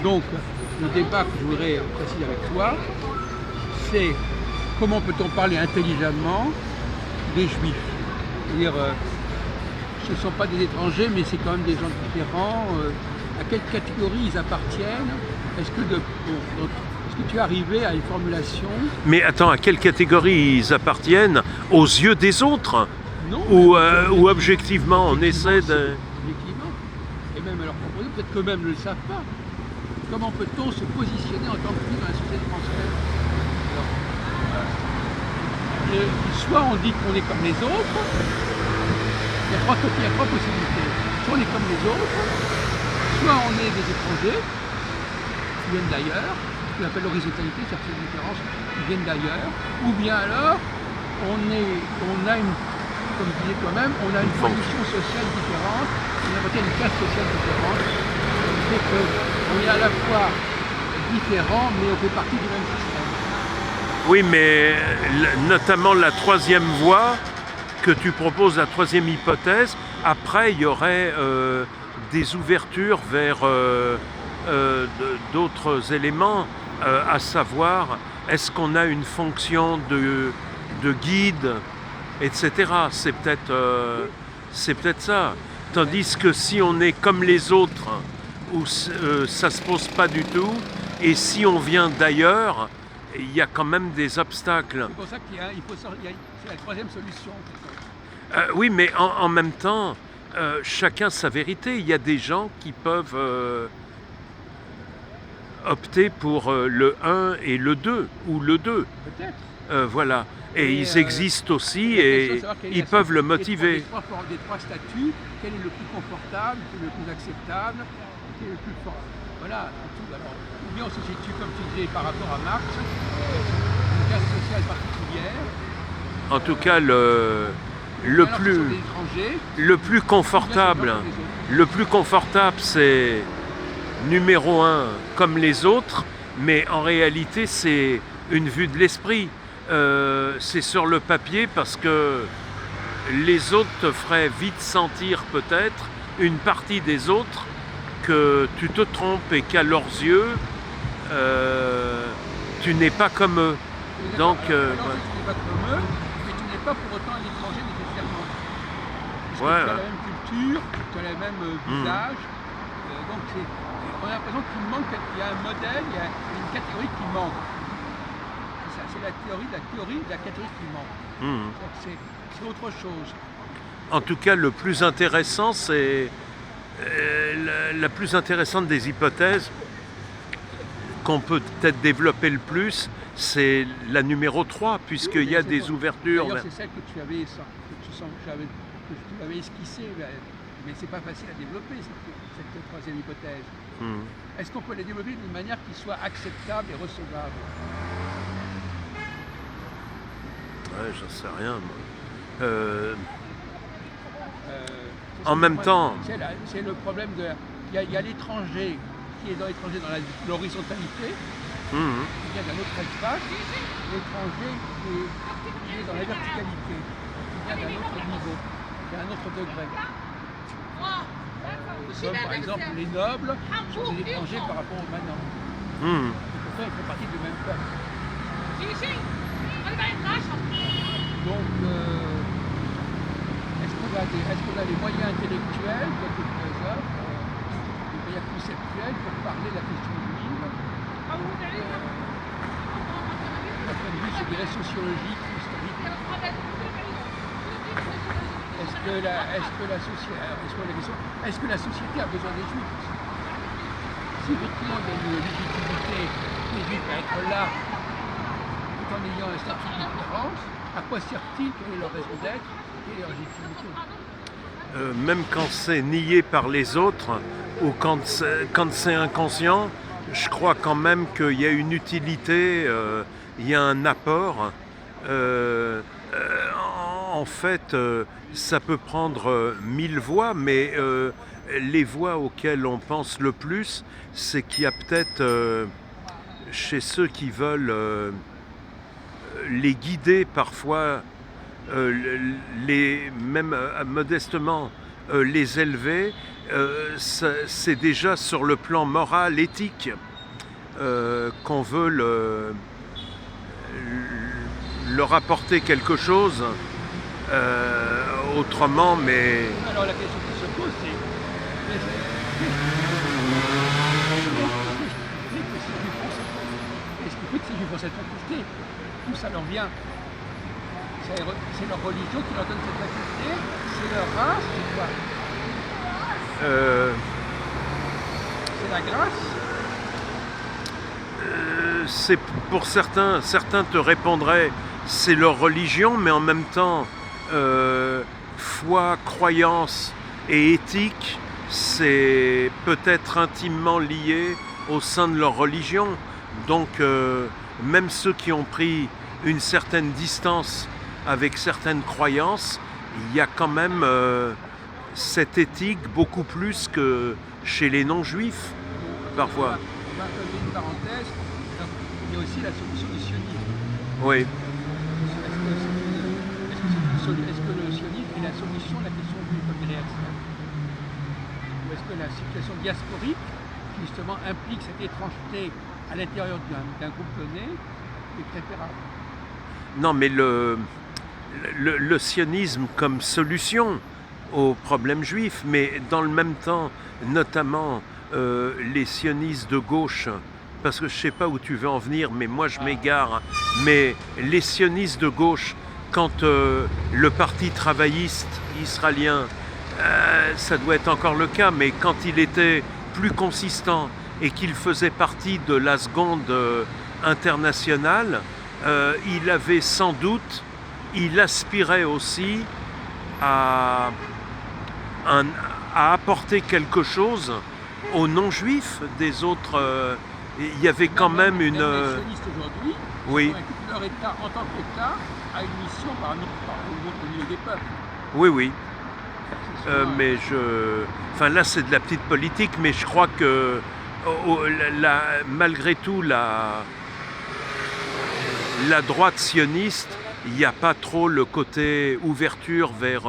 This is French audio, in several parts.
Donc, le débat que je voudrais préciser avec toi, c'est comment peut-on parler intelligemment des Juifs. C'est-à-dire, ce ne sont pas des étrangers, mais c'est quand même des gens différents. À quelle catégorie ils appartiennent? Est-ce que tu es arrivé à une formulation? Mais attends, à quelle catégorie ils appartiennent? Aux yeux des autres? Non, Ou objectivement, on essaie de... Objectivement. Et même à leur proposer, peut-être qu'eux-mêmes ne le savent pas. Comment peut-on se positionner en tant que juif dans la société française? Soit on dit qu'on est comme les autres, il y a trois possibilités. Soit on est comme les autres, soit on est des étrangers qui viennent d'ailleurs, ce qu'on appelle l'horizontalité, c'est-à-dire ces différences qui viennent d'ailleurs, ou bien alors on a une, comme tu disais toi-même, on a une condition sociale différente, on appartient à une classe sociale différente, ce qui fait qu'on est à la fois différent, mais on fait partie du même système. Oui, mais notamment la troisième voie que tu proposes, la troisième hypothèse, après il y aurait des ouvertures vers d'autres éléments, à savoir, est-ce qu'on a une fonction de guide, etc. C'est peut-être ça. Tandis que si on est comme les autres, où ça se pose pas du tout, et si on vient d'ailleurs, il y a quand même des obstacles. C'est pour ça c'est la troisième solution. Oui, mais en même temps, chacun sa vérité. Il y a des gens qui peuvent opter pour le 1 et le 2, ou le 2. Peut-être. Voilà. Et ils existent aussi la et question, c'est ils peuvent le motiver. Des trois statuts, quel est le plus confortable, quel est le plus acceptable, quel est le plus fort. Voilà, tout. Alors, ou bien on se situe, comme tu disais, par rapport à Marx, une classe sociale particulière. En tout cas, le plus confortable, c'est numéro 1, comme les autres, mais en réalité, c'est une vue de l'esprit. C'est sur le papier parce que les autres te feraient vite sentir peut-être, une partie des autres, que tu te trompes et qu'à leurs yeux, tu n'es pas comme eux. Donc, tu n'es pas comme eux, mais tu n'es pas pour autant un étranger nécessairement. Parce que tu as la même culture, tu as le même visage. Donc on a l'impression qu'il manque, il y a un modèle, il y a une catégorie qui manque. C'est la théorie de la catégorie qui manque. C'est autre chose. En tout cas, le plus intéressant, c'est la plus intéressante des hypothèses qu'on peut peut-être développer le plus, c'est la numéro 3, puisqu'il y a des ouvertures. D'ailleurs, c'est celle que tu avais esquissée, mais c'est pas facile à développer, cette troisième hypothèse. Est-ce qu'on peut la développer d'une manière qui soit acceptable et recevable? Ouais, j'en sais rien, moi. En même temps... C'est le problème de... Il y a l'étranger qui est dans l'horizontalité, qui vient d'un autre espace, l'étranger qui est dans la verticalité, qui vient d'un autre niveau, d'un autre degré. Comme par exemple les nobles sont des étrangers par rapport aux manants. Et pourtant ils font partie du même peuple. Donc, est-ce qu'on a les moyens intellectuels, quelques philosophes, les moyens conceptuels pour parler de la question juive, d'un point de vue, je dirais, sociologique ou historique? Est-ce que la société a besoin des juifs? Si effectivement il y a une légitimité des juifs à être là, tout en ayant un statut de différence, à quoi sert-il? Quelle est leur raison d'être? Quelle est leur légitimité? Même quand c'est nié par les autres, ou quand c'est inconscient, je crois quand même qu'il y a une utilité, il y a un apport. En fait, ça peut prendre 1000 voies, mais les voies auxquelles on pense le plus, c'est qu'il y a peut-être chez ceux qui veulent les guider parfois, même modestement, les élever, c'est déjà sur le plan moral, éthique, qu'on veut leur apporter quelque chose. Autrement, mais Alors la question qui se pose, c'est qu'est-ce qui fait que ces juifs ont cette faculté? D'où ça leur vient? C'est leur religion qui leur donne cette faculté? C'est leur race? C'est quoi? C'est la grâce? c'est pour certains te répondraient c'est leur religion, mais en même temps, foi, croyance et éthique, c'est peut-être intimement lié au sein de leur religion. Donc, même ceux qui ont pris une certaine distance avec certaines croyances, il y a quand même cette éthique beaucoup plus que chez les non-juifs, parfois. On va fermer une parenthèse. Donc, il y a aussi la solution du sionisme. Oui. Est-ce que le sionisme est la solution à la question du réactionnaire? Ou est-ce que la situation diasporique, qui justement implique cette étrangeté à l'intérieur d'un groupe donné, est préférable? Non, mais le sionisme comme solution aux problèmes juifs, mais dans le même temps, notamment les sionistes de gauche, parce que je ne sais pas où tu veux en venir, mais moi je m'égare, mais les sionistes de gauche, quand le parti travailliste israélien, ça doit être encore le cas, mais quand il était plus consistant et qu'il faisait partie de la seconde internationale, il avait sans doute, il aspirait aussi à apporter quelque chose aux non-juifs des autres. Il y avait quand même une... Les sionistes aujourd'hui, oui. leur État en tant qu'État a une mission par le milieu des peuples. Oui, oui. Mais enfin là c'est de la petite politique, mais je crois que malgré tout la droite sioniste, il n'y a pas trop le côté ouverture vers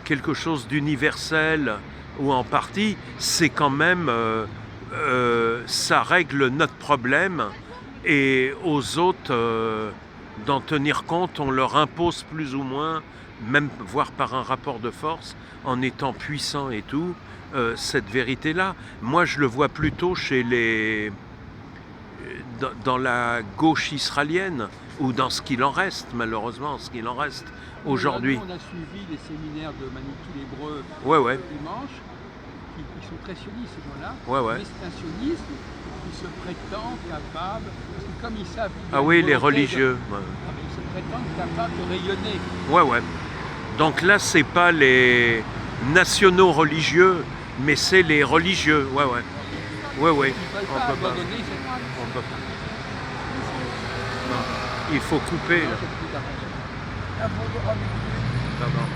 quelque chose d'universel ou en partie. C'est quand même ça règle notre problème et aux autres d'en tenir compte, on leur impose plus ou moins, même voire par un rapport de force, en étant puissant et tout, cette vérité-là. Moi, je le vois plutôt chez dans la gauche israélienne, ou dans ce qu'il en reste, malheureusement, ce qu'il en reste aujourd'hui. On a suivi les séminaires de Manitou l'Hébreu dimanche, qui sont très sionistes, ces gens-là. Mais c'est un sionisme qui se prétend capable, parce que comme ils savent... Ah oui, les religieux. Ils se prétendent capables de rayonner. Ouais. Donc là, c'est pas les nationaux religieux, mais c'est les religieux. Ouais. Ils ne veulent pas abandonner cette... On peut pas. Non. Il faut couper. Là. Pardon.